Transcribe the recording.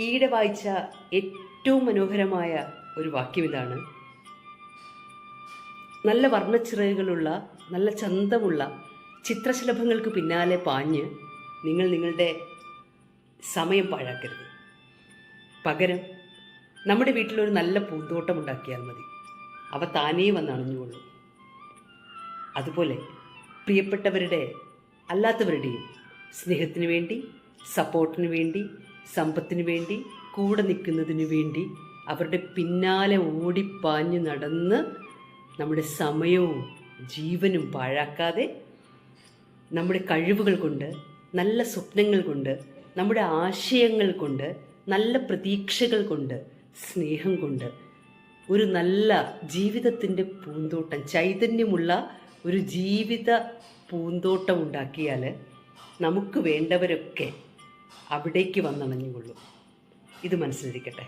ഈയിടെ വായിച്ച ഏറ്റവും മനോഹരമായ ഒരു വാക്യം ഇതാണ്: നല്ല വർണ്ണച്ചിറകുകളുള്ള, നല്ല ചന്തമുള്ള ചിത്രശലഭങ്ങൾക്ക് പിന്നാലെ പാഞ്ഞ് നിങ്ങൾ നിങ്ങളുടെ സമയം പാഴാക്കരുത്. പകരം നമ്മുടെ വീട്ടിലൊരു നല്ല പൂന്തോട്ടം ഉണ്ടാക്കിയാൽ മതി. അവ താനേ വന്ന് അണഞ്ഞുകൊള്ളും. അതുപോലെ പ്രിയപ്പെട്ടവരുടെ അല്ലാത്തവരുടെയും സ്നേഹത്തിന് വേണ്ടി, സപ്പോർട്ടിന് വേണ്ടി, സമ്പത്തിന് വേണ്ടി, കൂടെ നിൽക്കുന്നതിന് വേണ്ടി അവരുടെ പിന്നാലെ ഓടിപ്പാഞ്ഞ് നടന്ന് നമ്മുടെ സമയവും ജീവനും പാഴാക്കാതെ നമ്മുടെ കഴിവുകൾ കൊണ്ട്, നല്ല സ്വപ്നങ്ങൾ കൊണ്ട്, നമ്മുടെ ആശയങ്ങൾ കൊണ്ട്, നല്ല പ്രതീക്ഷകൾ കൊണ്ട്, സ്നേഹം കൊണ്ട് ഒരു നല്ല ജീവിതത്തിൻ്റെ പൂന്തോട്ടം, ചൈതന്യമുള്ള ഒരു ജീവിത പൂന്തോട്ടം ഉണ്ടാക്കിയാൽ നമുക്ക് വേണ്ടവരൊക്കെ അവിടേക്ക് വന്നണഞ്ഞുകൊള്ളും. ഇത് മനസ്സിലിരിക്കട്ടെ.